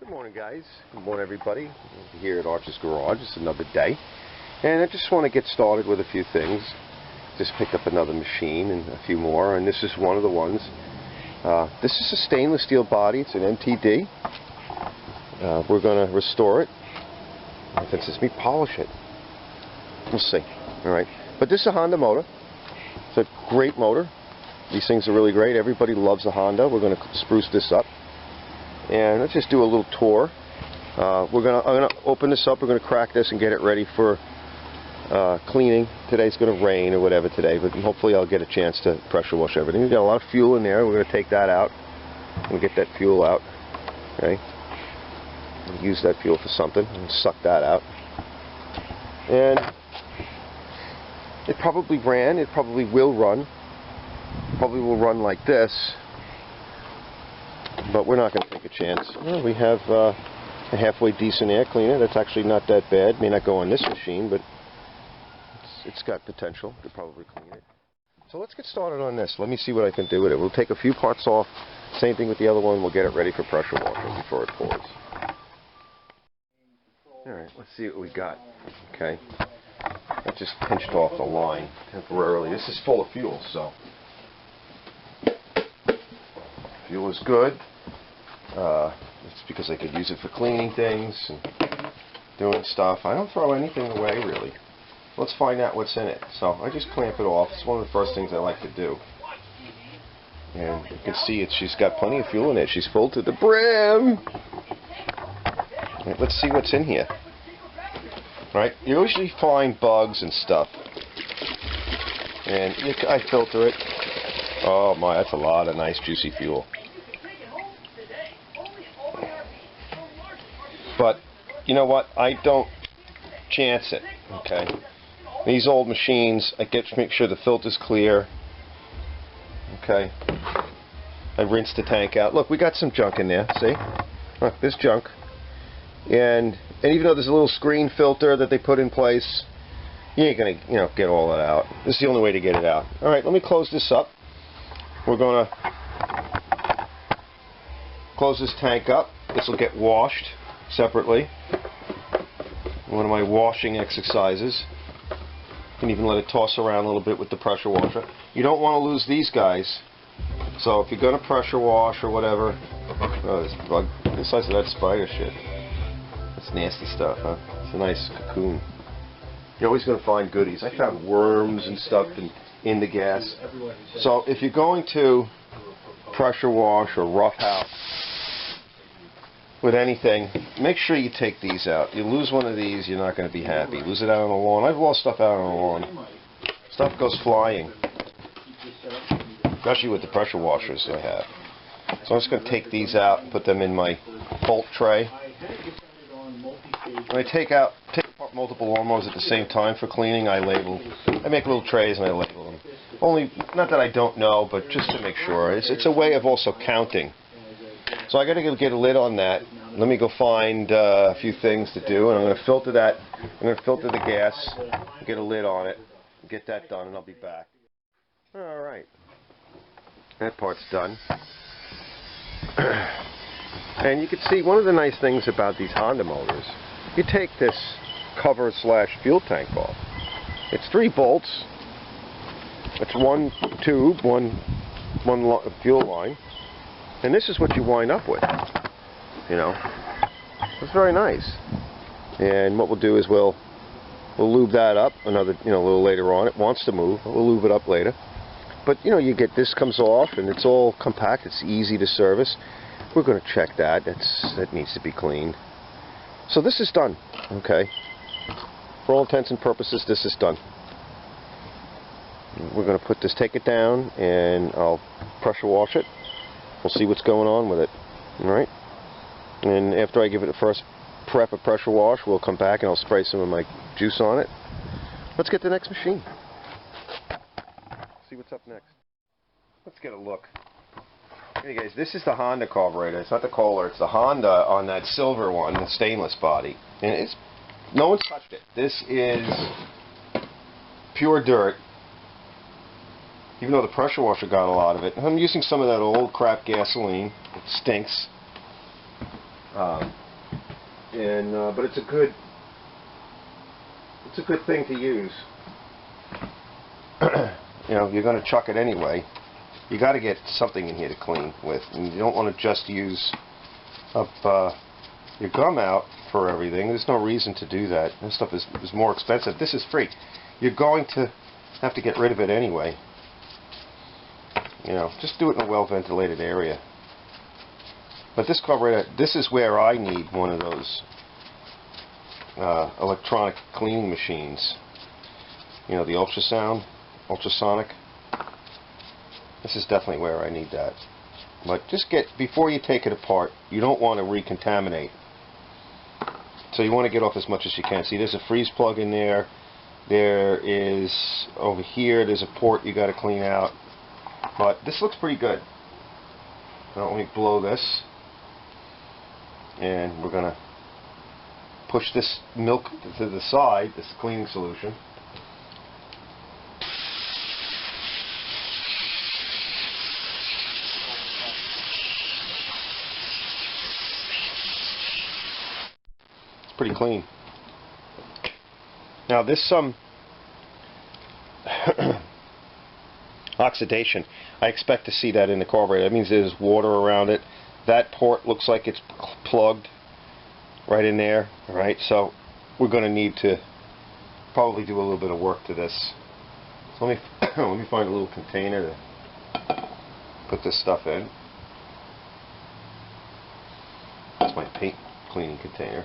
Good morning, guys. Good morning, everybody. Here at Arch's Garage. It's another day, and I just want to get started with a few things. Just picked up another machine and a few more, and this is one of the ones. This is a stainless steel body. It's an MTD. We're going to restore it. If it says me, polish it. We'll see. All right. But this is a Honda motor. It's a great motor. These things are really great. Everybody loves a Honda. We're going to spruce this up. And let's just do a little tour. I'm gonna open this up. We're gonna crack this and get it ready for cleaning. Today's gonna rain or whatever today, but hopefully I'll get a chance to pressure wash everything. We've got a lot of fuel in there. We're gonna take that out. We'll get that fuel out. Okay. We'll use that fuel for something and suck that out. And it probably ran. It probably will run. Probably will run like this. But we're not going to take a chance. Well, we have a halfway decent air cleaner. That's actually not that bad. May not go on this machine, but it's got potential to probably clean it. So let's get started on this. Let me see what I can do with it. We'll take a few parts off. Same thing with the other one. We'll get it ready for pressure washing before it pours. Alright, let's see what we got. Okay. I just pinched off the line temporarily. This is full of fuel, so fuel is good. It's because I could use it for cleaning things and doing stuff. I don't throw anything away, really. Let's find out what's in it. So I just clamp it off. It's one of the first things I like to do. And you can see she's got plenty of fuel in it. She's full to the brim. Right, let's see what's in here. Right, you usually find bugs and stuff. And I filter it. Oh my, that's a lot of nice juicy fuel. But, you know what, I don't chance it, okay? These old machines, I get to make sure the filter's clear, okay? I rinse the tank out. Look, we got some junk in there, see? Look, there's junk. And even though there's a little screen filter that they put in place, you ain't gonna, get all that out. This is the only way to get it out. Alright, let me close this up. We're gonna close this tank up. This will get washed separately. One of my washing exercises. You can even let it toss around a little bit with the pressure washer. You don't want to lose these guys. So if you're going to pressure wash or whatever, oh, this bug, the size of that spider shit. That's nasty stuff, huh? It's a nice cocoon. You're always going to find goodies. I found worms and stuff in the gas. So if you're going to pressure wash or rough out with anything, make sure you take these out. You lose one of these, you're not going to be happy. Lose it out on the lawn. I've lost stuff out on the lawn. Stuff goes flying. Especially with the pressure washers I have. So I'm just going to take these out and put them in my bolt tray. When I take apart multiple lawnmowers at the same time for cleaning, I make little trays and I label them. Only, not that I don't know, but just to make sure. It's a way of also counting. So I got to go get a lid on that. Let me go find a few things to do, and I'm going to filter that. I'm going to filter the gas, get a lid on it, get that done, and I'll be back. All right, that part's done. And you can see one of the nice things about these Honda motors. You take this cover / fuel tank off. It's 3 bolts. It's one tube, one fuel line. And this is what you wind up with, It's very nice. And what we'll do is we'll lube that up a little later on. It wants to move. We'll lube it up later. But, you get this comes off, and it's all compact. It's easy to service. We're going to check that. That needs to be cleaned. So this is done, okay? For all intents and purposes, this is done. We're going to take it down, and I'll pressure wash it. We'll see what's going on with it. Alright? And after I give it a first prep of pressure wash, we'll come back and I'll spray some of my juice on it. Let's get the next machine. See what's up next. Let's get a look. Hey guys, this is the Honda carburetor. It's not the Kohler, it's the Honda on that silver one, the stainless body. And no one's touched it. This is pure dirt. Even though the pressure washer got a lot of it. I'm using some of that old crap gasoline. It stinks. But it's a good thing to use. You know, you're going to chuck it anyway. You got to get something in here to clean with, and you don't want to just use up your gum out for everything. There's no reason to do that. This stuff is more expensive. This is free. You're going to have to get rid of it anyway. You know, just do it in a well-ventilated area. But this carburetor, this is where I need one of those electronic cleaning machines. You know, the ultrasonic. This is definitely where I need that. But just before you take it apart, you don't want to recontaminate. So you want to get off as much as you can. See, there's a freeze plug in there. There is, over here, there's a port you got to clean out. But this looks pretty good. Now let me blow this. And we're going to push this milk to the side, this cleaning solution. It's pretty clean. Now this oxidation, I expect to see that in the carburetor. That means there's water around it. That port looks like it's plugged right in there. Alright, so we're going to need to probably do a little bit of work to this. So let me find a little container to put this stuff in. That's my paint cleaning container.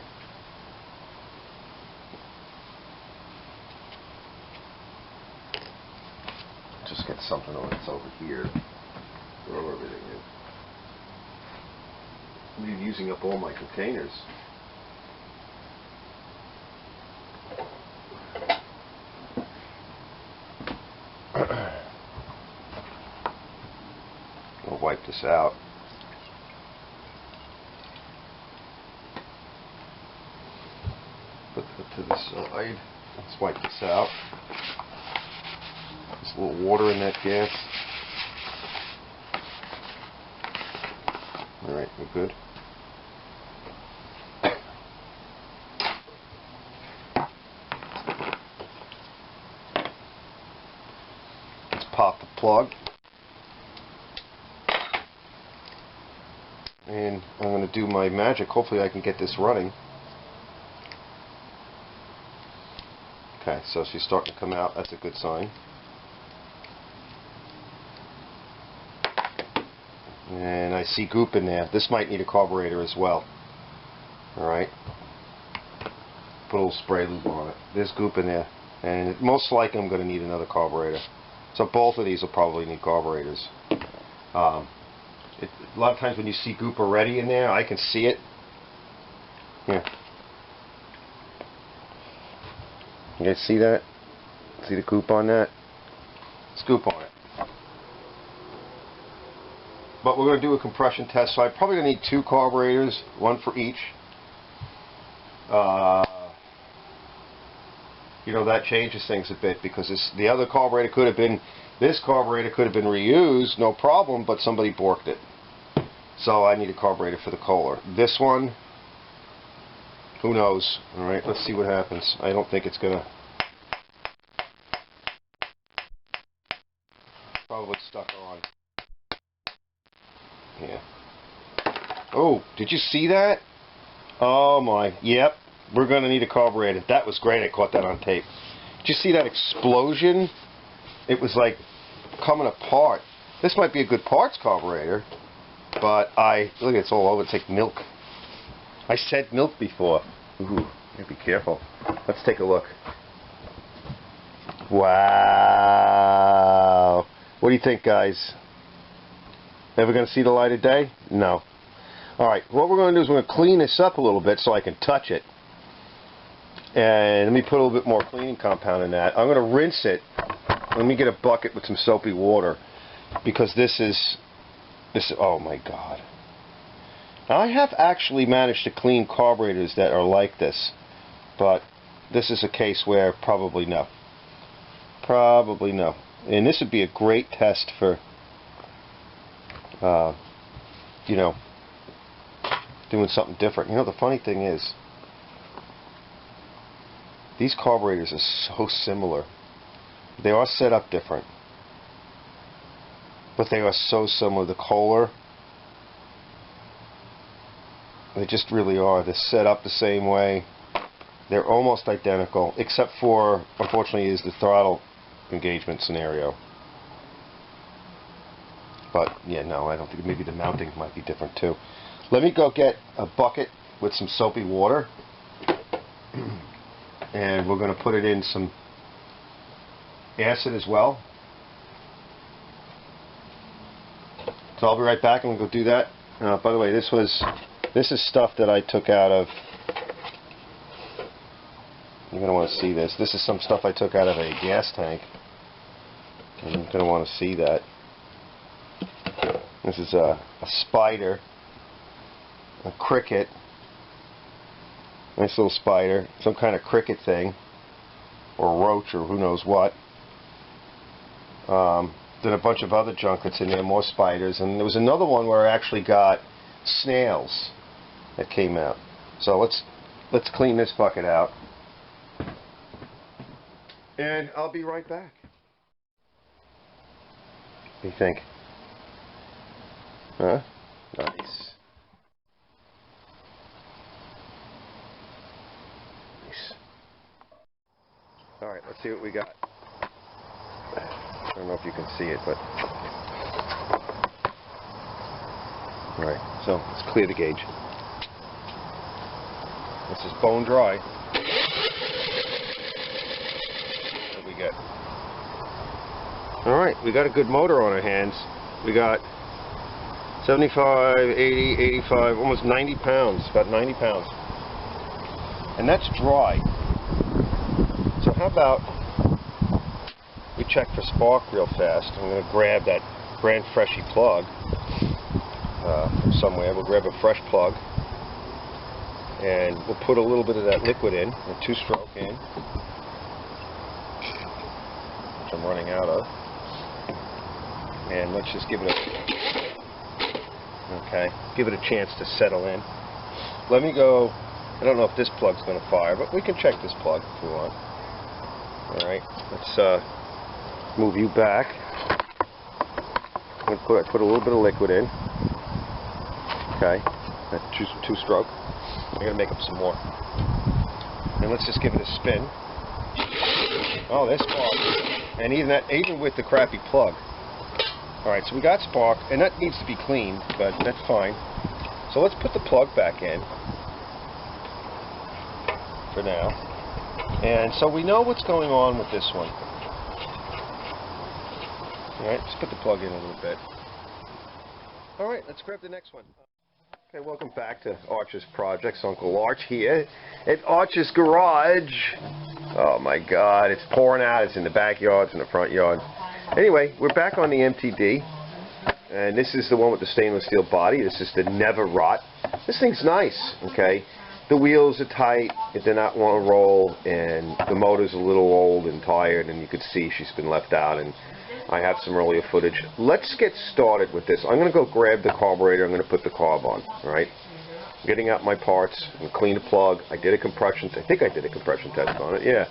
Just get something that's over here. Throw everything in. I'm using up all my containers. I'll wipe this out. Put that to the side. Let's wipe this out. There's a little water in that gas. Alright, we're good. Let's pop the plug. And I'm going to do my magic. Hopefully I can get this running. Okay, so she's starting to come out. That's a good sign. And I see goop in there. This might need a carburetor as well. Alright. Put a little spray lube on it. There's goop in there. And most likely I'm going to need another carburetor. So both of these will probably need carburetors. A lot of times when you see goop already in there, I can see it. Here. You guys see that? See the goop on that? There's goop on it. But we're going to do a compression test, so I'm probably going to need 2 carburetors, one for each. You know, that changes things a bit because the other carburetor could have been, this carburetor could have been reused, no problem, but somebody borked it. So I need a carburetor for the Kohler. This one, who knows? Alright, let's see what happens. I don't think it's going to. Probably stuck on. Yeah. Oh, did you see that? Oh my, yep. We're going to need a carburetor. That was great. I caught that on tape. Did you see that explosion? It was like coming apart. This might be a good parts carburetor, but look, it's all over. It's like milk. I said milk before. Ooh, be careful. Let's take a look. Wow. What do you think, guys? Ever going to see the light of day? No. Alright, what we're going to do is we're going to clean this up a little bit so I can touch it. And let me put a little bit more cleaning compound in that. I'm going to rinse it. Let me get a bucket with some soapy water. Because this is, oh my God. Now, I have actually managed to clean carburetors that are like this. But this is a case where probably no. Probably no. And this would be a great test for, you know, doing something different. You know, the funny thing is, these carburetors are so similar. They are set up different, but they are so similar. The Kohler, they just really are. They're set up the same way. They're almost identical, except for, unfortunately, is the throttle engagement scenario. But yeah, no, I don't think. Maybe the mounting might be different too. Let me go get a bucket with some soapy water, and we're going to put it in some acid as well. So I'll be right back, and we'll go do that. By the way, this is stuff that I took out of. You're going to want to see this. This is some stuff I took out of a gas tank. And you're going to want to see that. This is a spider, a cricket, nice little spider, some kind of cricket thing, or roach, or who knows what. Then a bunch of other junk that's in there, more spiders, and there was another one where I actually got snails that came out. So let's clean this bucket out, and I'll be right back. What do you think? Huh? Nice. Nice. Alright, let's see what we got. I don't know if you can see it, but... Alright, so let's clear the gauge. This is bone dry. What do we get? Alright, we got a good motor on our hands. We got 75, 80, 85, almost 90 pounds, about 90 pounds. And that's dry. So how about we check for spark real fast. I'm going to grab that brand freshy plug from somewhere. We'll grab a fresh plug, and we'll put a little bit of that liquid in, a 2-stroke in, which I'm running out of. And let's just give it a... Okay, give it a chance to settle in. Let me go. I don't know if this plug's going to fire, but we can check this plug if we want. Alright, let's move you back. I'm going to put a little bit of liquid in. Okay, that 2-stroke. I'm going to make up some more. And let's just give it a spin. Oh, there's spark. And even with the crappy plug. Alright, so we got spark, and that needs to be cleaned, but that's fine. So let's put the plug back in for now. And so we know what's going on with this one. Alright, let's put the plug in a little bit. Alright, let's grab the next one. Okay, welcome back to Arch's Projects. Uncle Arch here at Arch's Garage. Oh my God, it's pouring out. It's in the backyard, it's in the front yard. Anyway, we're back on the MTD, and this is the one with the stainless steel body. This is the Never Rot. This thing's nice, okay? The wheels are tight, it did not want to roll, and the motor's a little old and tired, and you could see she's been left out, and I have some earlier footage. Let's get started with this. I'm going to go grab the carburetor. I'm going to put the carb on, all right? Getting out my parts and clean the plug. I did a compression. I think I did a compression test on it. Yeah,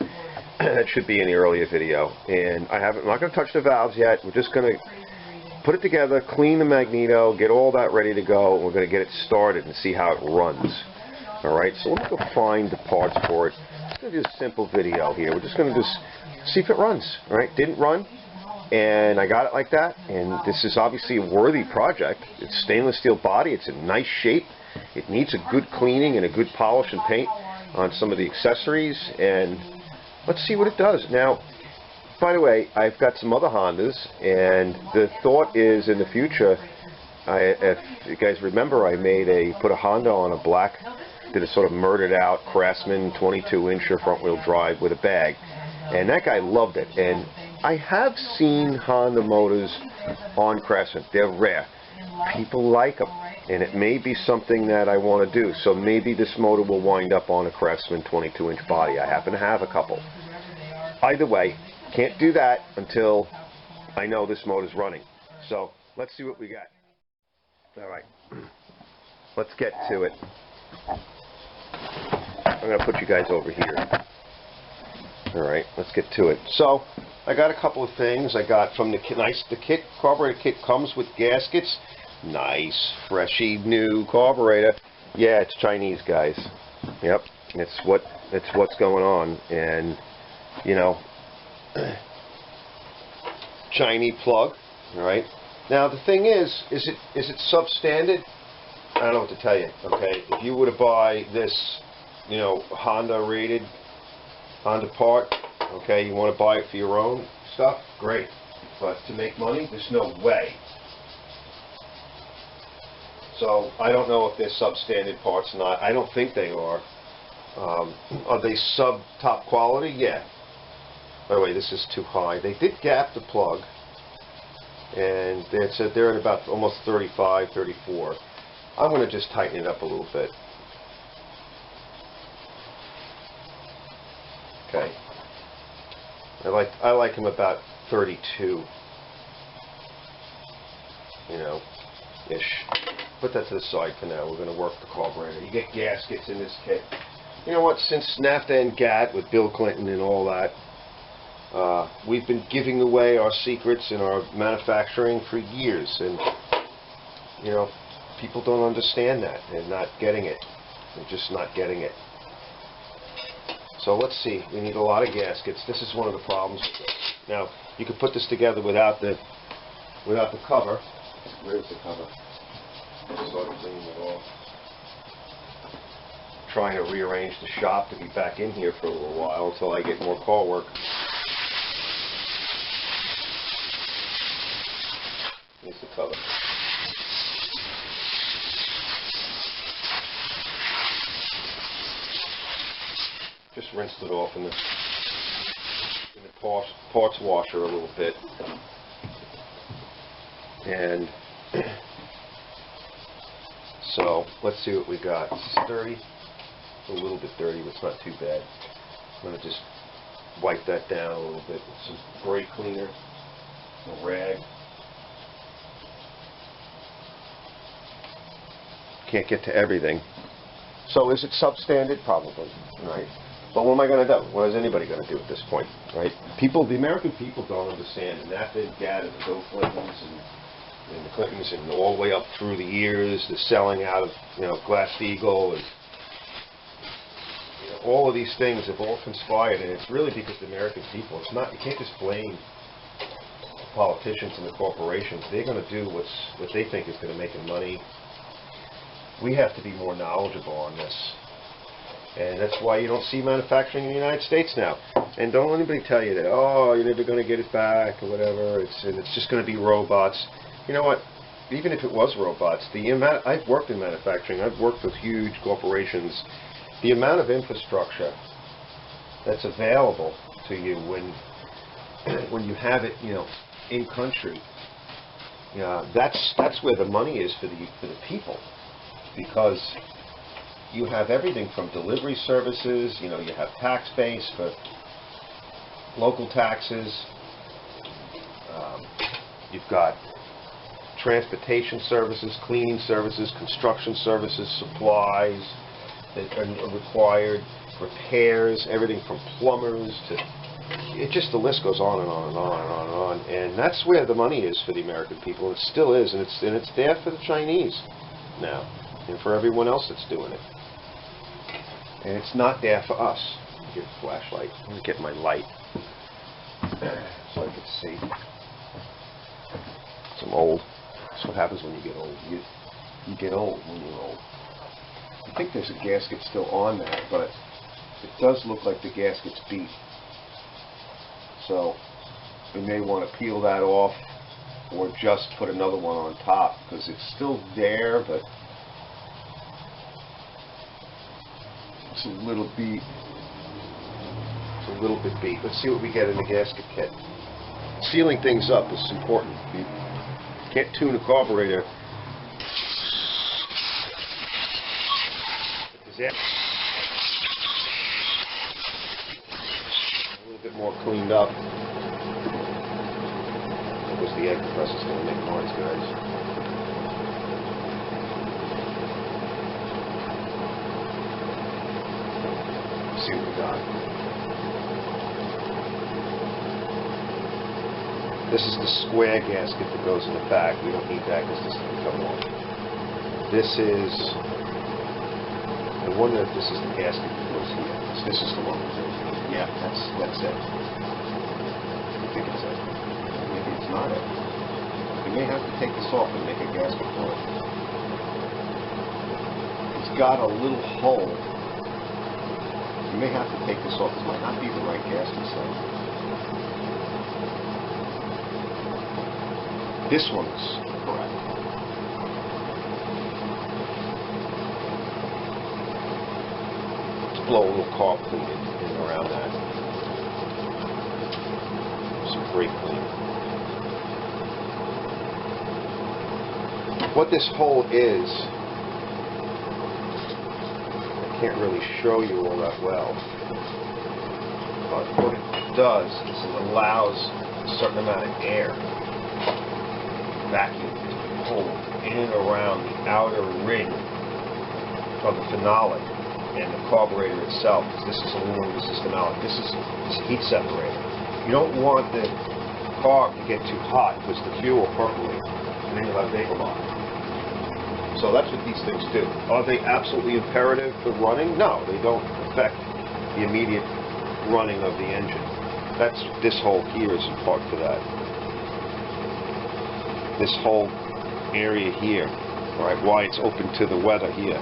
that should be in the earlier video. And I'm not going to touch the valves yet. We're just going to put it together, clean the magneto, get all that ready to go. And we're going to get it started and see how it runs. All right. So let me go find the parts for it. It's going to be a simple video here. We're just going to just see if it runs. All right. Didn't run. And I got it like that. And this is obviously a worthy project. It's stainless steel body. It's in nice shape. It needs a good cleaning and a good polish and paint on some of the accessories, and let's see what it does. Now, by the way, I've got some other Hondas, and the thought is in the future, if you guys remember, I put a Honda on a black, did a sort of murdered out Craftsman 22-incher front wheel drive with a bag, and that guy loved it. And I have seen Honda motors on Craftsman. They're rare. People like them. And it may be something that I want to do. So maybe this motor will wind up on a Craftsman 22-inch body. I happen to have a couple. Either way, can't do that until I know this motor's running. So let's see what we got. All right. let's get to it. I'm going to put you guys over here. Alright, let's get to it. So, I got a couple of things. I got from the kit. The carburetor kit comes with gaskets. Nice, freshy, new carburetor. Yeah, it's Chinese, guys. Yep, it's what's going on. And, you know, Chinese plug. Alright. Now, the thing is it substandard? I don't know what to tell you, okay? If you were to buy this, you know, Honda part, okay, you want to buy it for your own stuff, great. But to make money, there's no way. So, I don't know if they're substandard parts or not. I don't think they are. Are they top quality? Yeah. By the way, this is too high. They did gap the plug, and they said they're at about almost 35, 34. I'm going to just tighten it up a little bit. Okay. I like them about 32. You know, ish. Put that to the side for now. We're going to work the carburetor. You get gaskets in this kit. You know what? Since NAFTA and GATT with Bill Clinton and all that, we've been giving away our secrets in our manufacturing for years, and you know, people don't understand that. They're not getting it. They're just not getting it. So let's see. We need a lot of gaskets. This is one of the problems with this. Now, you could put this together without the cover. Where's the cover? Sort of cleaning it off. Trying to rearrange the shop to be back in here for a little while until I get more call work. Here's the cover. Just rinsed it off in the parts washer a little bit. And so let's see what we got. It's dirty. It's a little bit dirty, but it's not too bad. I'm going to just wipe that down a little bit with some brake cleaner, a rag. Can't get to everything. So is it substandard? Probably, right? But what am I going to do? What is anybody going to do at this point, right? The American people don't understand, and NAFTA and GATT and the Bill Clintons and the Clintons and all the way up through the years, the selling out of, you know, Glass-Steagall, and you know, all of these things have all conspired, and it's really because the American people. It's not. You can't just blame the politicians and the corporations. They're going to do what they think is going to make them money. We have to be more knowledgeable on this. And that's why you don't see manufacturing in the United States now. And don't anybody tell you that, oh, you're never going to get it back or whatever. It's just going to be robots. You know what? Even if it was robots, I've worked in manufacturing. I've worked with huge corporations. The amount of infrastructure that's available to you when you have it, you know, in country, that's where the money is for the people, because you have everything from delivery services, you know, you have tax base for local taxes, you've got transportation services, cleaning services, construction services, supplies that are required, repairs, everything from plumbers to, the list goes on and on and on and on and on. And that's where the money is for the American people, and it still is, and it's there for the Chinese now, and for everyone else that's doing it. And it's not there for us. Get a flashlight. Let me get my light so I can see. I'm old. That's what happens when you get old. You get old when you're old. I think there's a gasket still on there, but it does look like the gasket's beat. So we may want to peel that off or just put another one on top, because it's still there, but it's a little beat. It's a little bit beat. Let's see what we get in the gasket kit. Sealing things up is important. You can't tune a carburetor. A little bit more cleaned up. That was the egg press. It's going to make noise, guys. guy. This is the square gasket that goes in the back. We don't need that because this doesn't come off. This is, I wonder if this is the gasket that goes here. This is the one. Yeah, that's it. I think it's it. Maybe it's not it. You may have to take this off and make a gasket for it. It's got a little hole. You may have to take this off. This might not be the right gasket size. This one's correct. Let's blow a little carb clean in and around that. Some brake clean. What this hole is, I can't really show you all that well, but what it does is it allows a certain amount of air, vacuum, to pull in and around the outer ring of the phenolic and the carburetor itself. This is aluminum, this is phenolic, this is heat separator. You don't want the carb to get too hot because the fuel will percolate and then you'll have vapor lock. So that's what these things do. Are they absolutely imperative for running? No, they don't affect the immediate running of the engine. This hole here is in part for that. This whole area here, right? Why it's open to the weather here,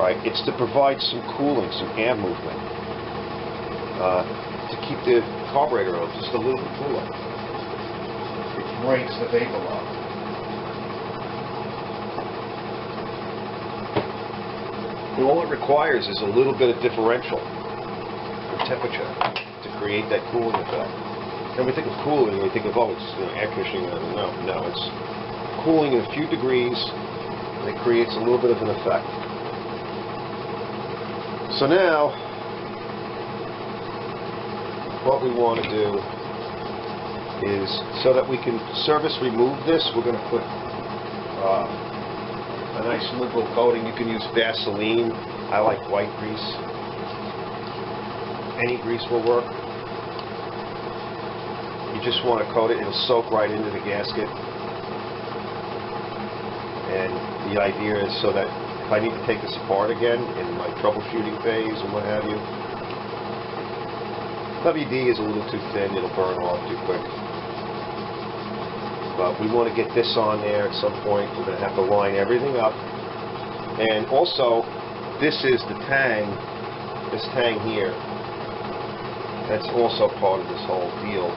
right? It's to provide some cooling, some air movement, to keep the carburetor just a little bit cooler. It breaks the vapor lock. And all it requires is a little bit of differential in temperature to create that cooling effect. And we think of cooling, we think of, oh, it's air conditioning. No, it's cooling in a few degrees, and it creates a little bit of an effect. So now, what we want to do is, so that we can service remove this, we're going to put a nice liberal coating. You can use Vaseline. I like white grease. Any grease will work. You just want to coat it. It'll soak right into the gasket. And the idea is so that if I need to take this apart again in my troubleshooting phase and what have you, WD is a little too thin. It'll burn off too quick. But we want to get this on there at some point. We're going to have to line everything up. And also, this is the tang, this tang here. That's also part of this whole deal.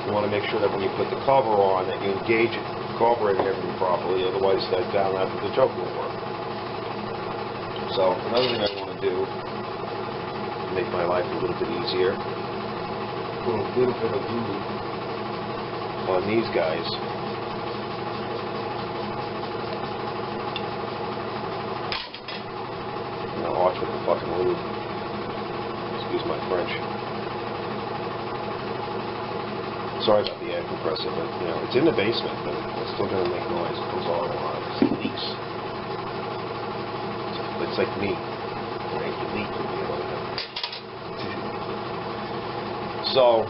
You want to make sure that when you put the cover on, that you engage it, carburetor and everything properly. Otherwise, that down after the choke won't work. So, another thing I want to do to make my life a little bit easier, put a little bit of glue on these guys. And I'll arch with the fucking lube. Excuse my French. Sorry about the air compressor, but you know, it's in the basement, but it's still gonna make noise. It goes on and on. It leaks. It's like me. Right? You leak with the other thing. So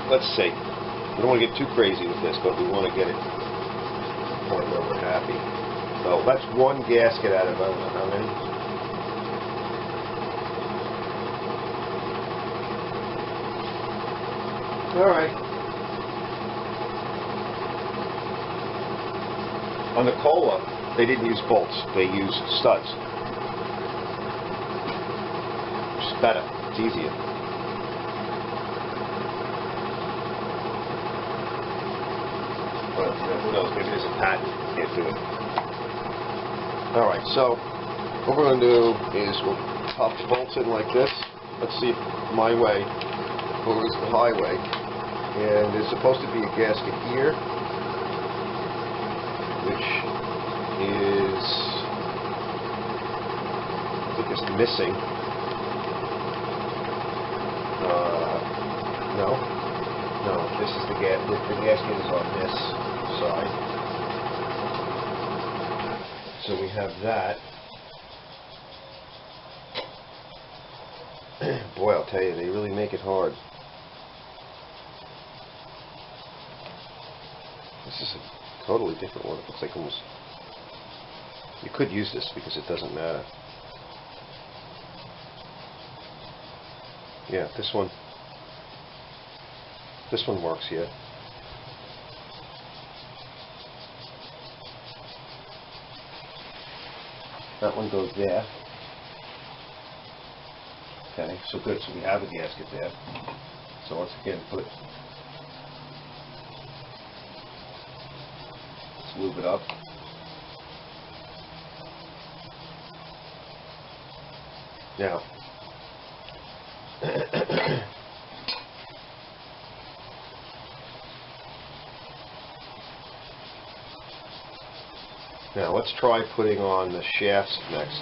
let's see. We don't want to get too crazy with this, but we want to get it to the point where we're happy. So that's one gasket out of, I don't know how many. Alright. On the Cola, they didn't use bolts. They used studs. Which is better. It's easier. But who knows, maybe there's a patent. Can't do it. Alright, so what we're going to do is we'll pop bolts in like this. Let's see if my way or is the highway. And there's supposed to be a gasket here, which is, I think it's missing. No, this is the gasket. The gasket is on this side. So we have that. Boy, I'll tell you, they really make it hard. This is a totally different one. It looks like almost... You could use this because it doesn't matter. Yeah, this one works, yeah. That one goes there. Okay, so good. So we have a gasket there. So once again, let's lube it up. Now, let's try putting on the shafts next.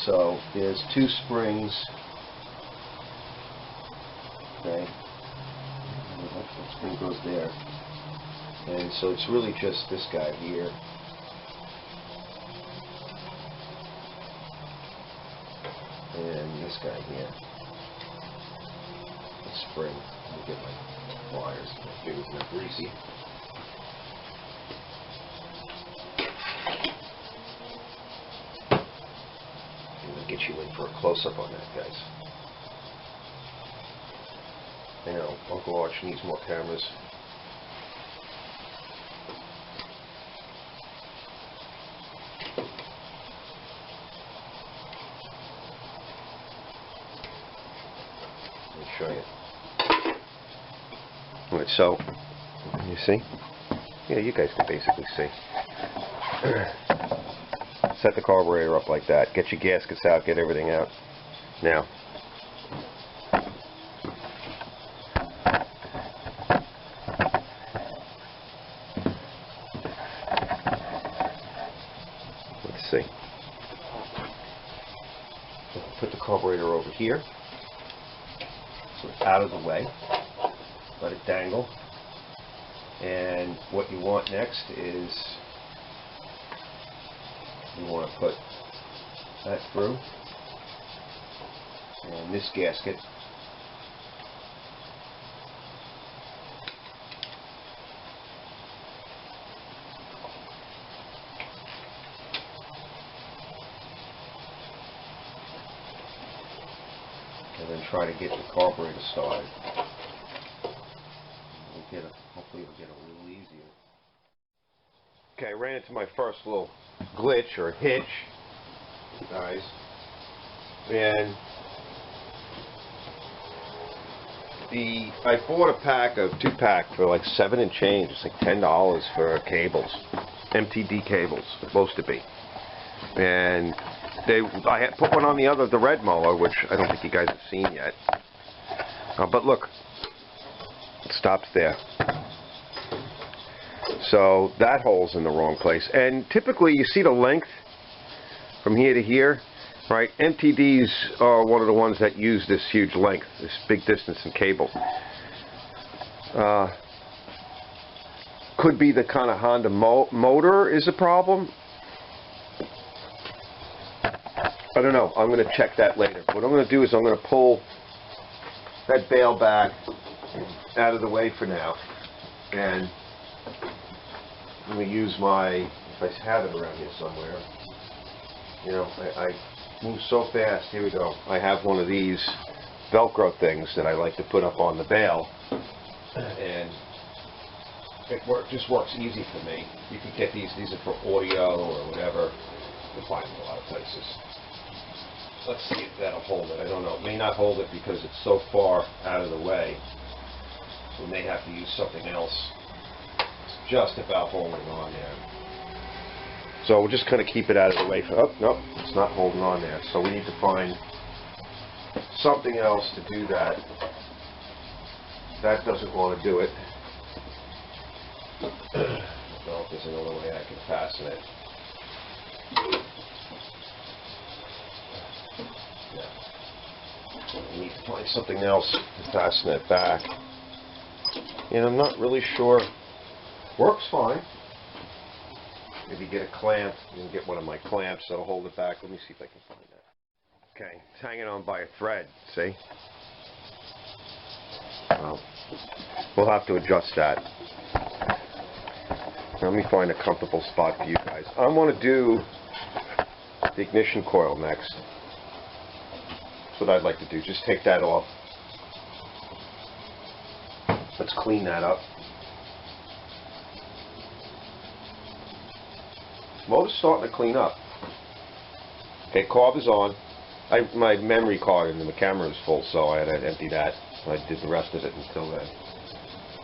So there's 2 springs. Okay, that spring goes there, and so it's really just this guy here. And this guy here. The spring. Let me get my pliers. My fingers are greasy. I'm going to get you in for a close-up on that, guys. I know, Uncle Arch needs more cameras. Show you. Alright, so you see? Yeah, you guys can basically see. Set the carburetor up like that. Get your gaskets out, get everything out. Now, let's see. Put the carburetor over here. Out of the way, let it dangle, and what you want next is you want to put that through, and this gasket and then try to get the carburetor started. Hopefully it'll get a little easier. Okay, I ran into my first little glitch or hitch, guys, and I bought a pack of 2-pack for like $7 and change. It's like $10 for cables, MTD cables, supposed to be, and I had put one on the red mower, which I don't think you guys have seen yet. But look, it stops there. So that hole's in the wrong place. And typically you see the length from here to here, right? MTDs are one of the ones that use this huge length, this big distance in cable. Could be the kind of Honda motor is a problem. I don't know. I'm going to check that later. What I'm going to do is I'm going to pull that bail back out of the way for now, and I'm going to use my, if I have it around here somewhere, you know, I move so fast. Here we go. I have one of these Velcro things that I like to put up on the bail, and it just works easy for me. You can get these are for audio or whatever. You can find them a lot of places. Let's see if that'll hold it. I don't know. It may not hold it because it's so far out of the way. We may have to use something else. It's just about holding on there. So we'll just kind of keep it out of the way. Oh, no, it's not holding on there. So we need to find something else to do that. That doesn't want to do it. I don't know if there's another way I can fasten it. We need to find something else to fasten it back. And I'm not really sure. Works fine. Maybe get a clamp. You can get one of my clamps that'll hold it back. Let me see if I can find that. Okay, it's hanging on by a thread, see? Well, we'll have to adjust that. Let me find a comfortable spot for you guys. I want to do the ignition coil next. That's what I'd like to do. Just take that off. Let's clean that up. Motor's starting to clean up. Okay, carb is on. My memory card in the camera is full, so I had to empty that. I did the rest of it until then.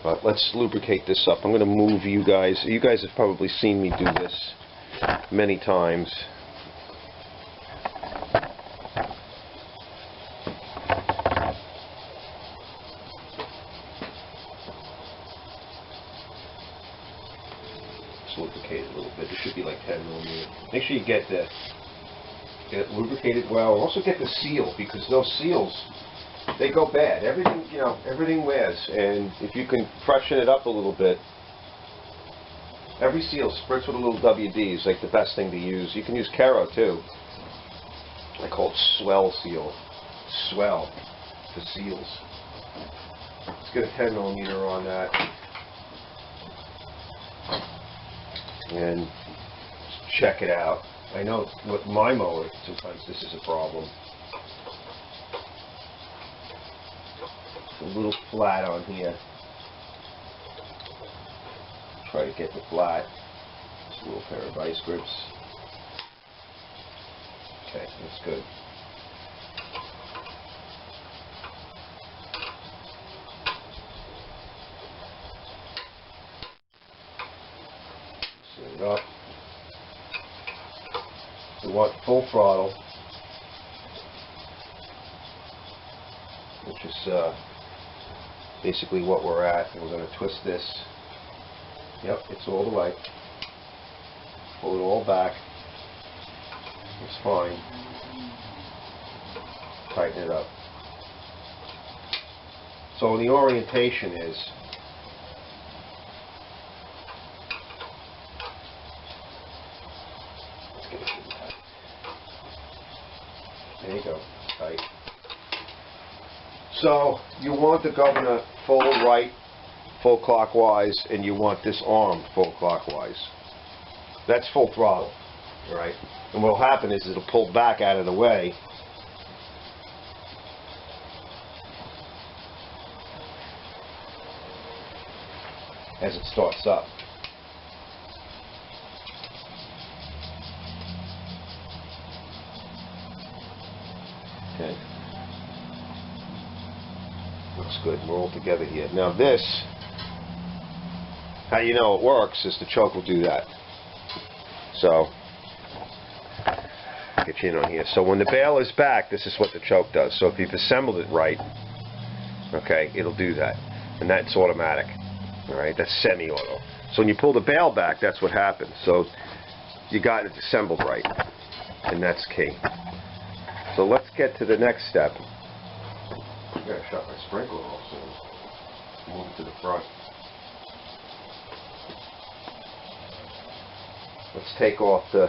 But let's lubricate this up. I'm going to move you guys. You guys have probably seen me do this many times. Let's lubricate it a little bit. It should be like 10 millimeters. Make sure you get it lubricated well. Also get the seal, because those seals, they go bad. Everything, you know, everything wears, and if you can freshen it up a little bit, every seal spritz with a little WD is like the best thing to use. You can use Caro too. I call it swell seal. Swell for seals. Let's get a 10 millimeter on that, and check it out. I know with my mower, sometimes this is a problem. It's a little flat on here. Try to get the flat. Just a little pair of vice grips. Okay, that's good. Set it up. We want full throttle, which is basically what we're at. And we're going to twist this. Yep, it's all the way. Pull it all back. It's fine. Tighten it up. So the orientation is there you go, tight. So you want the governor full right, full clockwise, and you want this arm full clockwise. That's full throttle, all right? And what will happen is it'll pull back out of the way. As it starts up. Okay. Looks good. We're all together here. Now this, how you know it works is the choke will do that. So, get you in on here. So when the bail is back, this is what the choke does. So if you've assembled it right, okay, it'll do that. And that's automatic. Alright, that's semi-auto. So when you pull the bail back, that's what happens. So you got it assembled right. And that's key. So let's get to the next step. I gotta shut my sprinkler off soon. Move it to the front. Let's take off the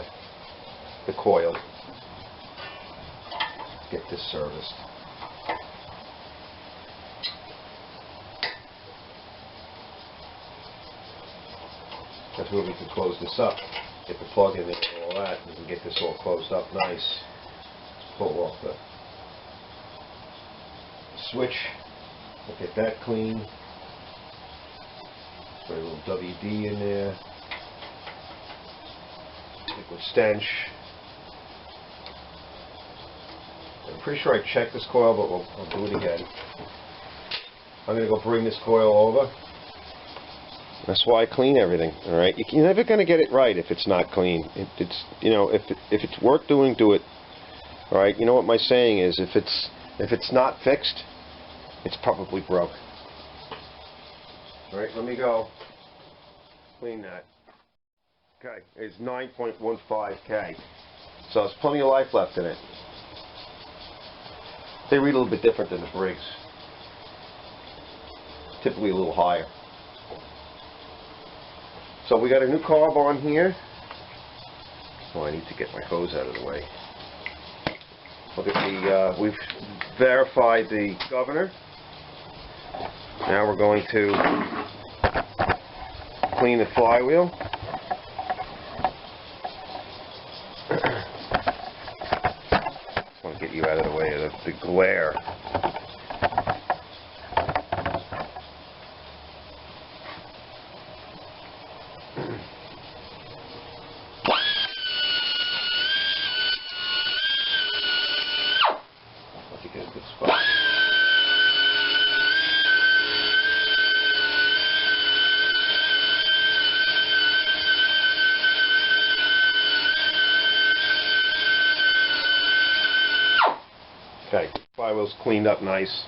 coil. Get this serviced. That's where we can close this up. Get the plug in there and all that. We can get this all closed up nice. Let's pull off the switch. We'll get that clean. Put a little WD in there. Liquid stench. I'm pretty sure I checked this coil, but I'll do it again. I'm going to go bring this coil over. That's why I clean everything. All right, you're never going to get it right if it's not clean. It's you know, if it's worth doing, do it. All right. You know what my saying is: if it's not fixed, it's probably broke. All right. Let me go clean that. Okay, it's 9.15K, so there's plenty of life left in it. They read a little bit different than the Briggs. Typically a little higher. So we got a new carb on here. Oh, I need to get my hose out of the way. Look at the, we've verified the governor. Now we're going to clean the flywheel. Just want to get you out of the way of the glare. Okay, flywheel's cleaned up nice.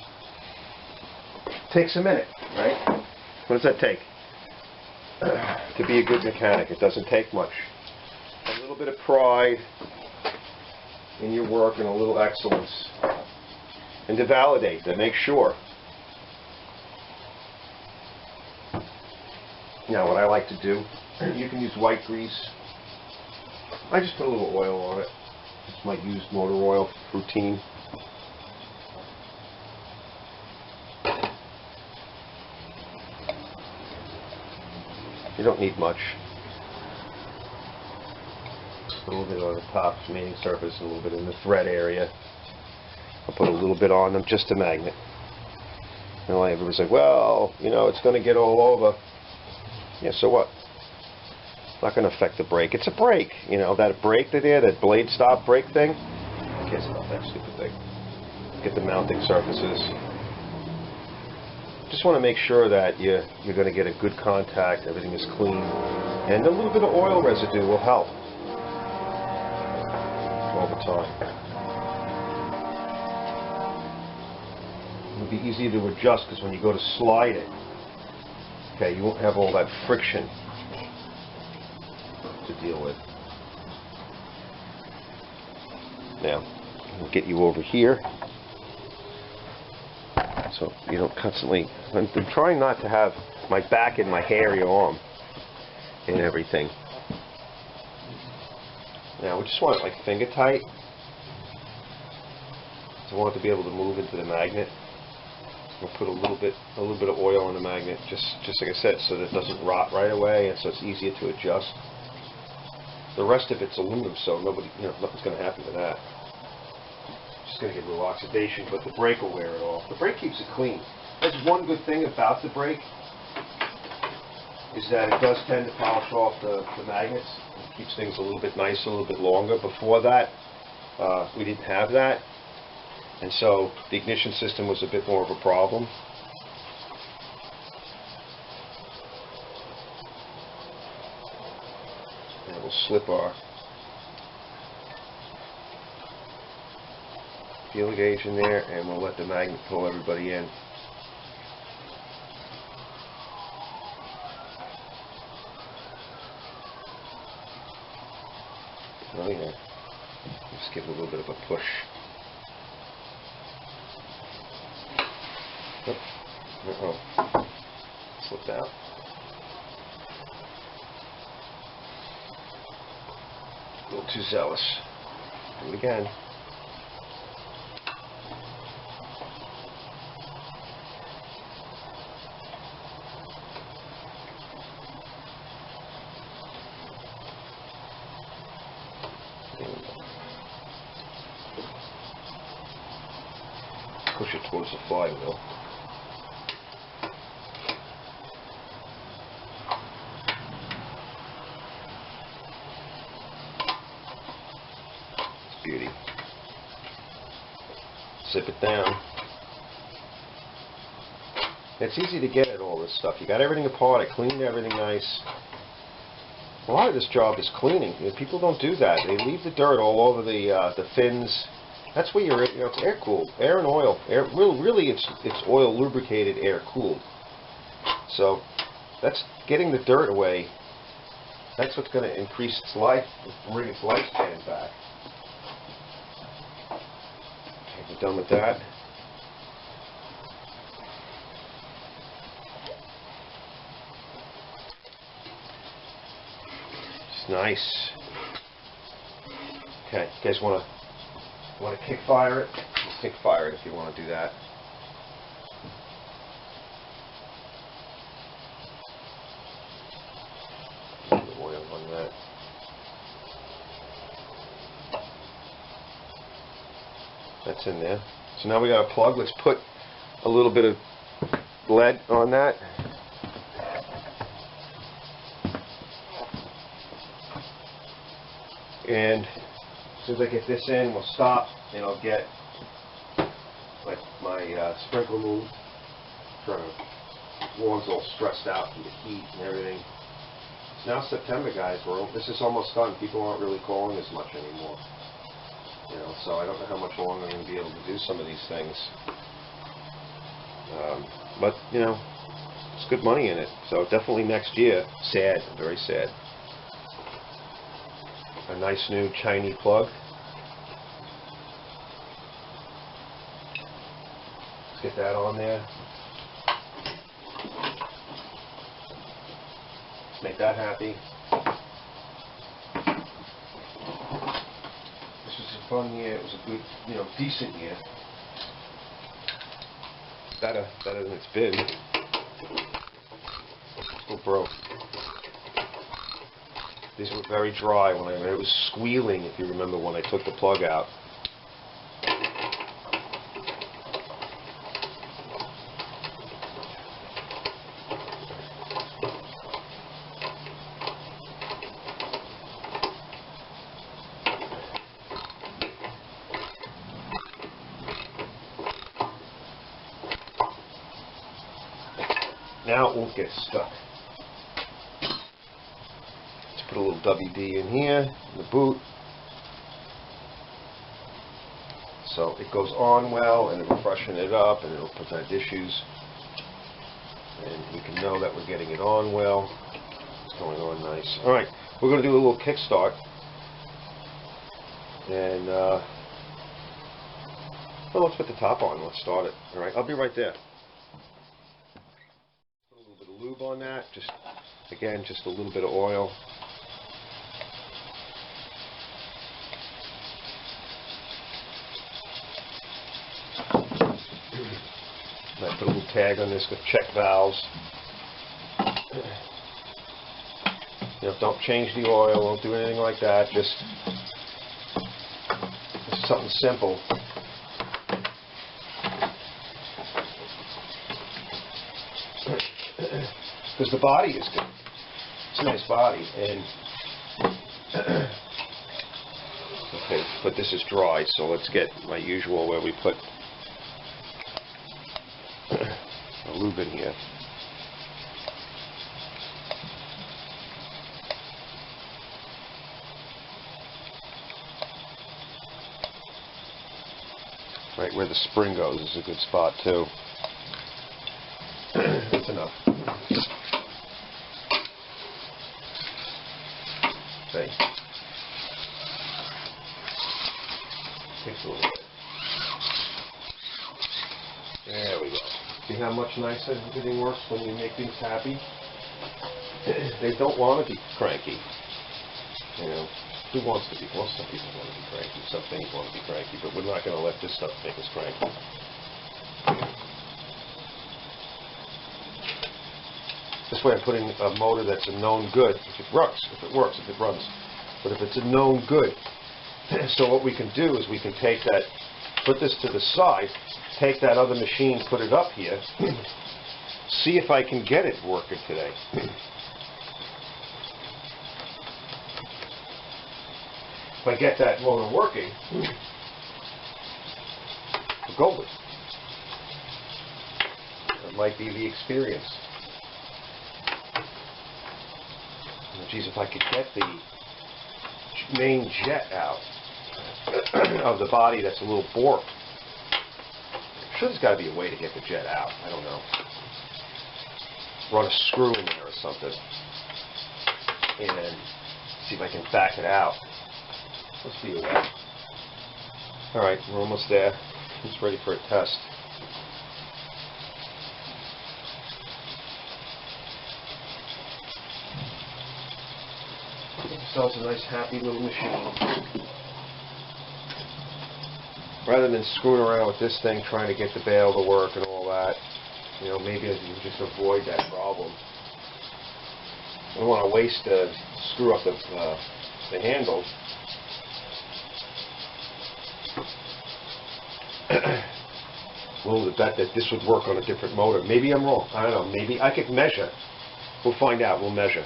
Takes a minute, right? What does that take? To be a good mechanic, it doesn't take much. A little bit of pride in your work and a little excellence. And to validate, to make sure. Now what I like to do, you can use white grease. I just put a little oil on it. It's my used motor oil routine. You don't need much. A little bit on the top remaining surface, a little bit in the thread area. I'll put a little bit on them, just a magnet. And everybody's like, well, you know, it's going to get all over. Yeah, so what? It's not going to affect the brake. It's a brake. You know, that brake there, that blade stop brake thing. Who cares about that stupid thing? Get the mounting surfaces. Just want to make sure that you're going to get a good contact, everything is clean, and a little bit of oil residue will help over time. It'll be easier to adjust because when you go to slide it, okay, you won't have all that friction to deal with. Now, we'll get you over here. So you don't constantly, I'm trying not to have my back in my hairy arm and everything. Now we just want it like finger tight. So I want it to be able to move into the magnet. We'll put a little bit of oil on the magnet, just like I said, so that it doesn't rot right away, and so it's easier to adjust. The rest of it's aluminum, so nothing's going to happen to that. Just going to get a little oxidation, but the brake will wear it off. The brake keeps it clean. That's one good thing about the brake, is that it does tend to polish off the magnets. It keeps things a little bit nicer, a little bit longer. Before that, we didn't have that, and so the ignition system was a bit more of a problem. And we'll slip our fuel gauge in there, and we'll let the magnet pull everybody in. Oh yeah, just give it a little bit of a push. Uh-oh, slipped out. A little too zealous. Do it again. Push it towards the flywheel. It's beauty. Zip it down. It's easy to get at all this stuff. You got everything apart. I cleaned everything nice. A lot of this job is cleaning. People don't do that. They leave the dirt all over the fins. That's where it's air cooled, air and oil. Really, it's oil lubricated, air cooled. So that's getting the dirt away. That's what's going to increase its life, bring its lifespan back. Okay, we're done with that. It's nice. Okay, you guys want to Want to kick fire it? Kick fire it if you want to do that. A little oil on that. That's in there. So now we got a plug. Let's put a little bit of lead on that. And as soon as I get this in, we'll stop and I'll get my sprinkler moved. Lawn's all stressed out from the heat and everything. It's now September, guys. This is almost done. People aren't really calling as much anymore. You know, so I don't know how much longer I'm going to be able to do some of these things. But, you know, it's good money in it. So definitely next year. Sad, very sad. A nice new Chinese plug. Let's get that on there. Let's make that happy. This was a fun year. It was a good, you know, decent year. Better than it's been. Still broke. These were very dry when it was squealing, if you remember, when I took the plug out. Now it won't get stuck. Let's put a little WD in here, in the boot. So it goes on well, and it'll freshen it up, and it'll prevent issues. And we can know that we're getting it on well. It's going on nice. Alright, we're going to do a little kickstart. And, well, let's put the top on. Let's start it. Alright, I'll be right there. Lube on that, just again, just a little bit of oil. I put a little tag on this with check valves. You know, don't change the oil, don't do anything like that. Just this is something simple. Because the body is good. It's a nice body. And okay, but this is dry, so let's get my usual where we put a lube in here. Right where the spring goes is a good spot too. That's enough. Okay. Takes a little bit. There we go. See how much nicer everything works when you make things happy? They don't want to be cranky. You know, who wants to be? Well, some people want to be cranky. Some things want to be cranky, but we're not going to let this stuff make us cranky. This way I'm putting a motor that's a known good, if it works, if it runs. But if it's a known good, so what we can do is we can take that, put this to the side, take that other machine, put it up here, see if I can get it working today. If I get that motor working, we're golden. That might be the experience. Geez, if I could get the main jet out of the body that's a little borked. I'm sure there's got to be a way to get the jet out. I don't know. Run a screw in there or something. And see if I can back it out. Let's see a way. Alright, we're almost there. It's ready for a test. Get ourselves a nice happy little machine. rather than screwing around with this thing trying to get the bail to work and all that, you know, maybe I can just avoid that problem. I don't want to screw up the handle. Willing to bet that this would work on a different motor. Maybe I'm wrong. I don't know. Maybe I could measure. We'll find out. We'll measure.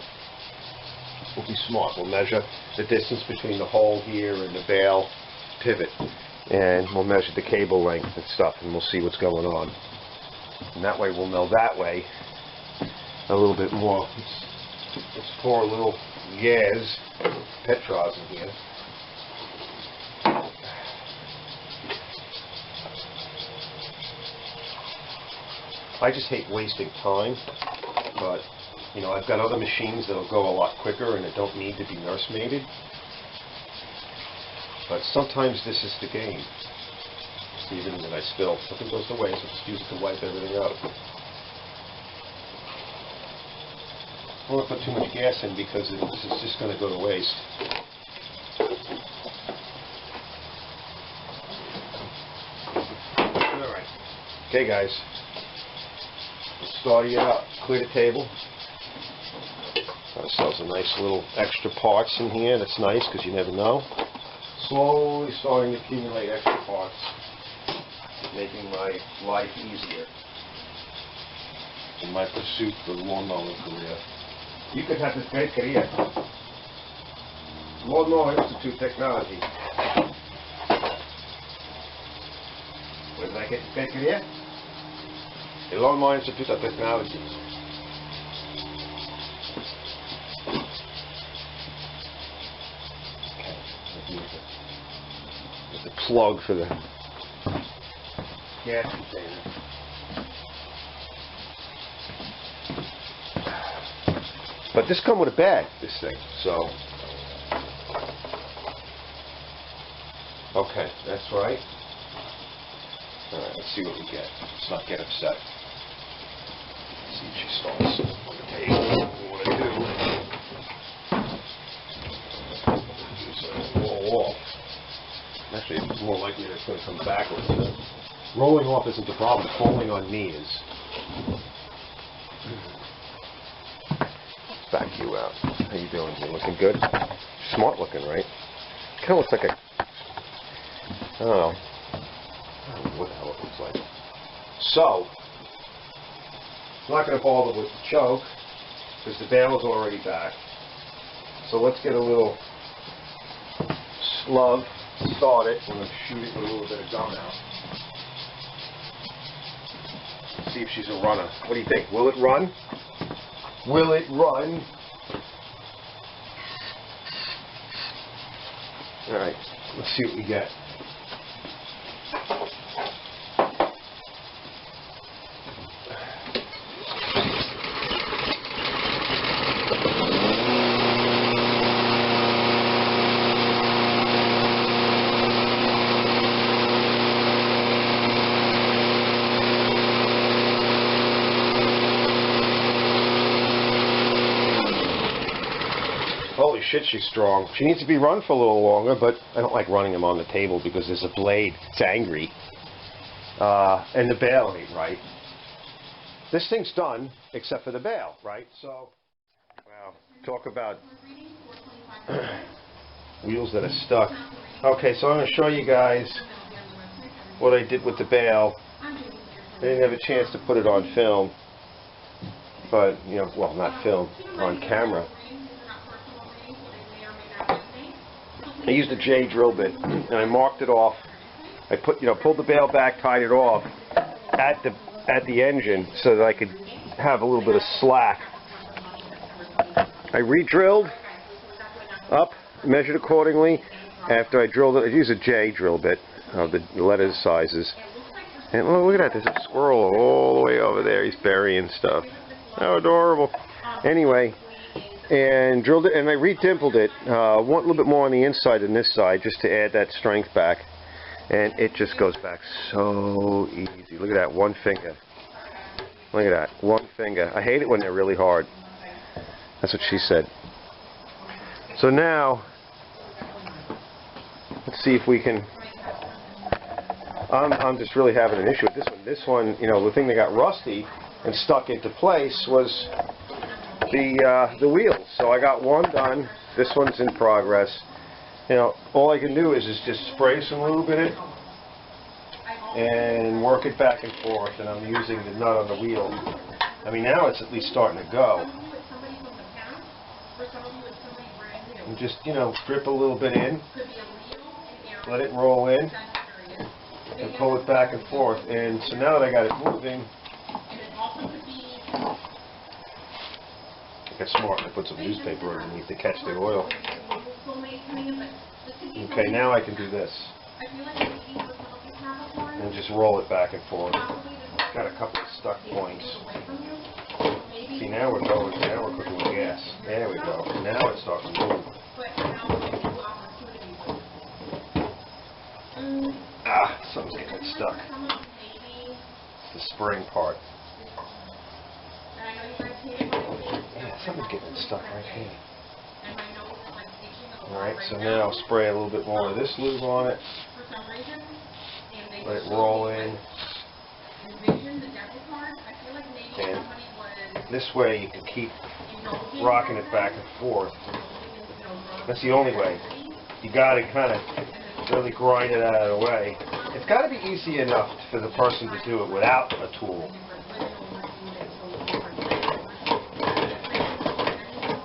We'll be smart. We'll measure the distance between the hole here and the bail pivot, and we'll measure the cable length and stuff, and we'll see what's going on. And that way we'll know that way a little bit more. Let's pour a little Yaz Petras in here. I just hate wasting time, but you know, I've got other machines that'll go a lot quicker and it don't need to be nursemaided. But sometimes this is the game. Even when I spill, something goes to waste, I just use it to wipe everything out. I don't want to put too much gas in because this is just going to go to waste. Alright. Okay guys. Let's start it up. Clear the table. Got ourselves a nice little extra parts in here. That's nice because you never know. Slowly starting to accumulate extra parts, making my life easier in my pursuit for the lawnmower career. You could have this great career. Lawnmower Institute technology. Where did I get this great career? The Lawnmower Institute of Technology. There's a plug for the gas container. But this comes with a bag, this thing, so. Okay, that's right. Alright, let's see what we get. Let's not get upset. Let's see if she stalls on the table. What we want to do. Roll off. Actually, it's more likely that it's going to come backwards. Rolling off isn't the problem. Falling on me is. Back you out. How you doing? You looking good? Smart looking, right? Kind of looks like a. I don't know what the hell it looks like. So, I'm not going to bother with the choke because the bail is already back. So let's get a little slug, start it, and then shoot it with a little bit of gum out. See if she's a runner. What do you think? Will it run? Will it run? Alright, let's see what we get. Holy shit, she's strong. She needs to be run for a little longer, but I don't like running them on the table because there's a blade. It's angry. And the bail ain't right. This thing's done, except for the bail, right? So, wow, talk about wheels that are stuck. Okay, so I'm going to show you guys what I did with the bail. I didn't have a chance to put it on film, but, you know, well, not film, on camera. I used a J drill bit and I marked it off. I pulled the bail back, tied it off at the engine so that I could have a little bit of slack. I re-drilled up, measured accordingly. After I drilled it, I used a J drill bit of the letter sizes. And look at that, there's a squirrel all the way over there. He's burying stuff. How adorable. Anyway. And drilled it, and I re-dimpled it, a little bit more on the inside than this side, just to add that strength back. And it just goes back so easy. Look at that, one finger. Look at that, one finger. I hate it when they're really hard. That's what she said. So now, let's see if we can I'm just really having an issue with this one. This one, you know, the thing that got rusty and stuck into place was the wheels. So I got one done. This one's in progress. You know, all I can do is just spray some lube in it and work it back and forth, and I'm using the nut on the wheel. I mean, now it's at least starting to go. And just, you know, drip a little bit in, let it roll in, and pull it back and forth. And so now that I got it moving, I got smart and I put some newspaper underneath to catch the oil. Okay, now I can do this. And just roll it back and forth. Got a couple of stuck points. See, now we're going, now we're cooking with gas. There we go. Now it's starting to move. Ah, something's getting stuck. It's the spring part. Yeah, something's getting stuck right here. Alright, so now spray a little bit more of this lube on it. Let it roll in. And this way you can keep rocking it back and forth. That's the only way. You got to kind of really grind it out of the way. It's got to be easy enough for the person to do it without a tool.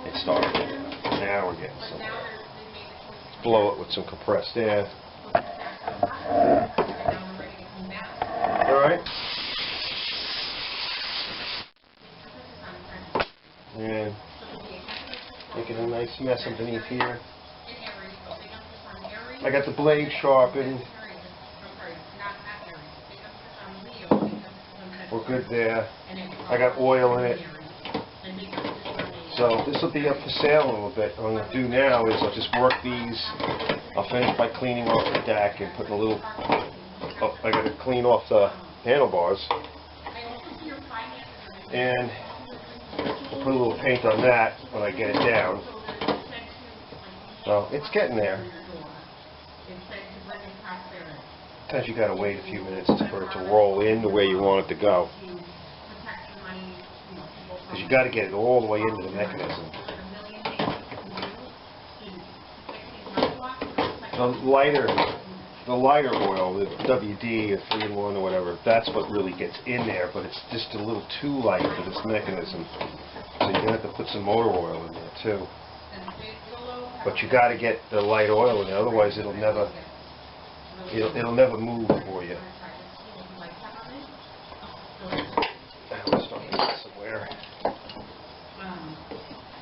It started. Now we're getting somewhere. Blow it with some compressed air. Alright. And making a nice mess underneath here. I got the blade sharpened. We're good there. I got oil in it. So this will be up for sale a little bit. What I'm going to do now is I'll just work these. I'll finish by cleaning off the deck and putting a little... Oh, I got to clean off the handlebars. And I'll put a little paint on that when I get it down. So it's getting there. Sometimes you got to wait a few minutes for it to roll in the way you want it to go. Because you got to get it all the way into the mechanism. The lighter oil, the WD or 3-in-1 or whatever, that's what really gets in there, but it's just a little too light for this mechanism. So you're going to have to put some motor oil in there too. But you got to get the light oil in there, otherwise it'll never move for you. Let's start getting somewhere.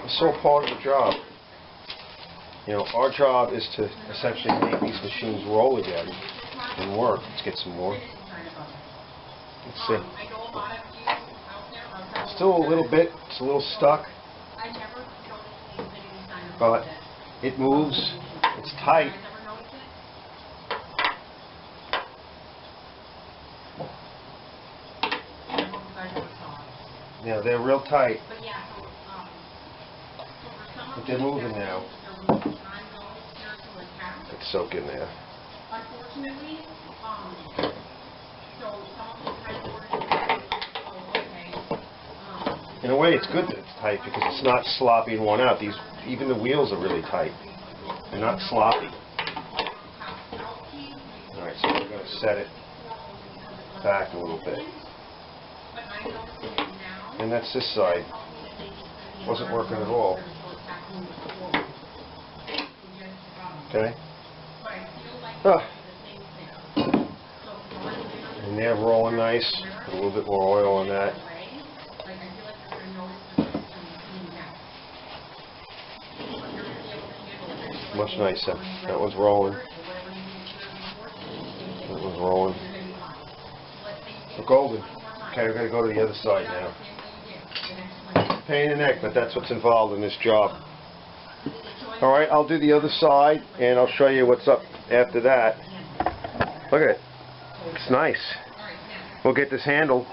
It's all part of the job. You know, our job is to essentially make these machines roll again and work. Let's get some more. Let's see. Still a little bit. It's a little stuck. But it moves. It's tight. Yeah, they're real tight. But they're moving now. It's soak in there. In a way, it's good that it's tight because it's not sloppy and worn out. Even the wheels are really tight. They're not sloppy. Alright, so we're going to set it back a little bit. And that's this side. Wasn't working at all. Okay. Ah. And they're rolling nice. Put a little bit more oil on that. Much nicer. That one's rolling. That one's rolling. We're golden. Okay, we're going to go to the other side now. Pain in the neck, but that's what's involved in this job. Alright, I'll do the other side and I'll show you what's up after that. Look at it. It's nice. We'll get this handle,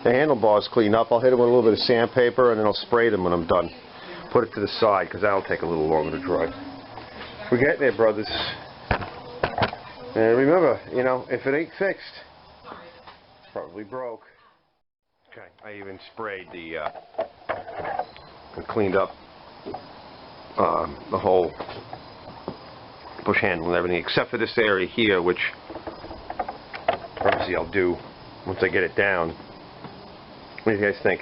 the handlebars cleaned up. I'll hit them with a little bit of sandpaper and then I'll spray them when I'm done. Put it to the side because that'll take a little longer to dry. We're getting there, brothers. And remember, you know, if it ain't fixed, probably broke. Okay, I even sprayed and cleaned up the whole push handle and everything, except for this area here, which obviously I'll do once I get it down. What do you guys think?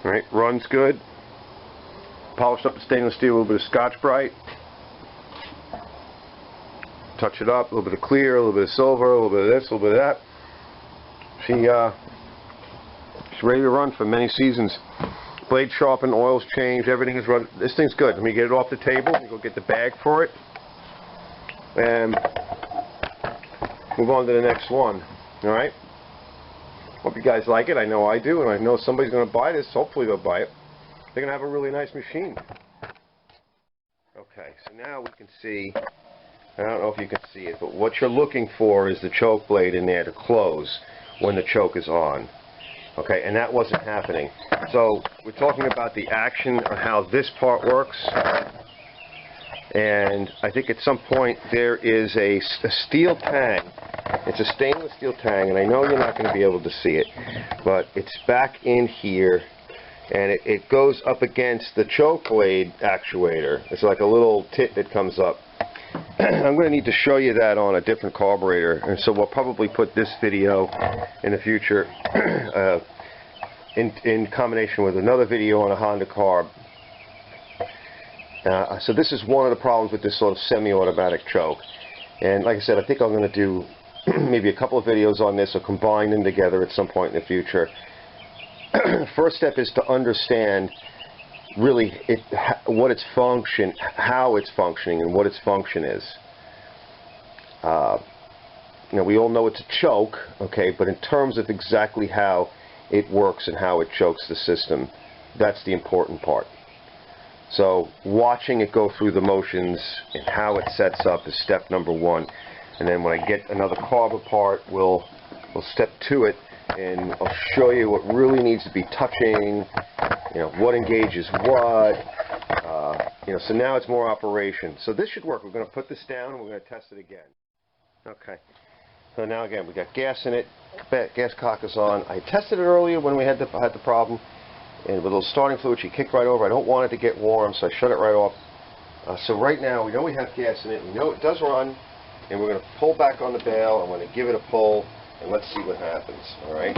Alright, runs good. Polished up the stainless steel, a little bit of Scotch-Brite. Touch it up, a little bit of clear, a little bit of silver, a little bit of this, a little bit of that. She's ready to run for many seasons. Blade sharpened, oil's changed, everything is run. This thing's good. Let me get it off the table. Let me go get the bag for it. And move on to the next one. Alright? Hope you guys like it. I know I do, and I know somebody's going to buy this. Hopefully they'll buy it. They're going to have a really nice machine. Okay, so now we can see, I don't know if you can see it, but what you're looking for is the choke blade in there to close when the choke is on. Okay, and that wasn't happening. So we're talking about the action of how this part works. And I think at some point there is a steel tang. It's a stainless steel tang, and I know you're not going to be able to see it, but it's back in here, and it goes up against the choke blade actuator. It's like a little tit that comes up. I'm going to need to show you that on a different carburetor, and so we'll probably put this video in the future in combination with another video on a Honda carb. So this is one of the problems with this sort of semi-automatic choke, and like I said, I think I'm going to do maybe a couple of videos on this or combine them together at some point in the future. First step is to understand really what its function, how it's functioning, and what its function is. You know, we all know it's a choke, okay, but in terms of exactly how it works and how it chokes the system, that's the important part. So watching it go through the motions and how it sets up is step number one. And then when I get another carb apart, we'll step to it, and I'll show you what really needs to be touching, you know, what engages what, you know, so now it's more operation. So this should work. We're going to put this down and we're going to test it again. Okay. So now again, we got gas in it, gas cock is on. I tested it earlier when we had the problem, and with a little starting fluid, she kicked right over. I don't want it to get warm, so I shut it right off. So right now, we know we have gas in it. We know it does run, and we're going to pull back on the bail. I'm going to give it a pull, and let's see what happens. All right.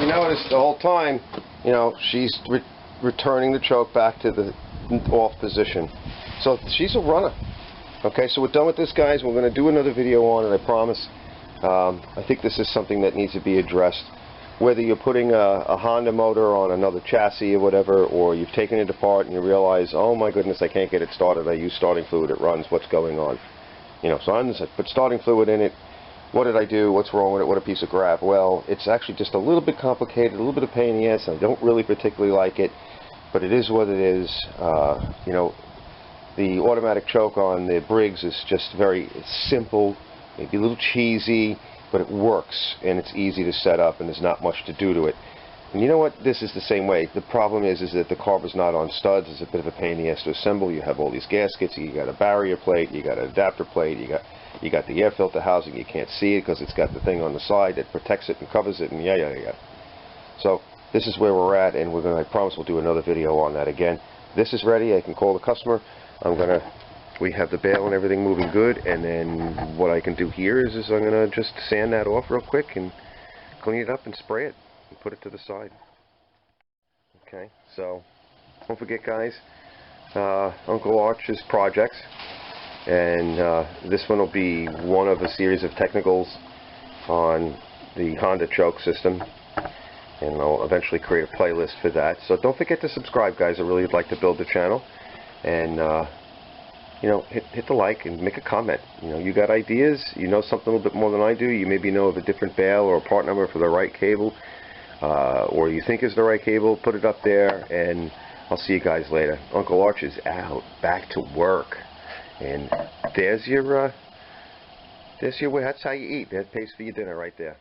Notice the whole time, you know, she's returning the choke back to the off position. So she's a runner. Okay, so we're done with this, guys. We're going to do another video on it, I promise. I think this is something that needs to be addressed. Whether you're putting a Honda motor on another chassis or whatever, or you've taken it apart and you realize, oh my goodness, I can't get it started. I use starting fluid, it runs. What's going on? You know, so I put starting fluid in it. What did I do? What's wrong with it? What a piece of crap. Well, it's actually just a little bit complicated, a little bit of pain in the ass. I don't really particularly like it, but it is what it is. You know, the automatic choke on the Briggs is just very simple, maybe a little cheesy, but it works, and it's easy to set up, and there's not much to do to it. And you know what? This is the same way. The problem is that the carb is not on studs. It's a bit of a pain in the ass to assemble. You have all these gaskets. You got a barrier plate. You got an adapter plate. You got the air filter housing. You can't see it because it's got the thing on the side that protects it and covers it, and yeah. So this is where we're at, and I promise we'll do another video on that again. This is ready. I can call the customer. We have the bail and everything moving good, and then what I can do here is I'm gonna just sand that off real quick and clean it up and spray it and put it to the side. Okay, so don't forget, guys, Uncle Arch's projects. And this one will be one of a series of technicals on the Honda choke system, and I'll eventually create a playlist for that. So don't forget to subscribe, guys. I really would like to build the channel, and you know, hit the like and make a comment. You know, you got ideas, you know something a little bit more than I do, you maybe know of a different bail or a part number for the right cable. or you think is the right cable, put it up there, and I'll see you guys later. Uncle Arch is out, back to work, and there's your way. That's how you eat. That pays for your dinner right there.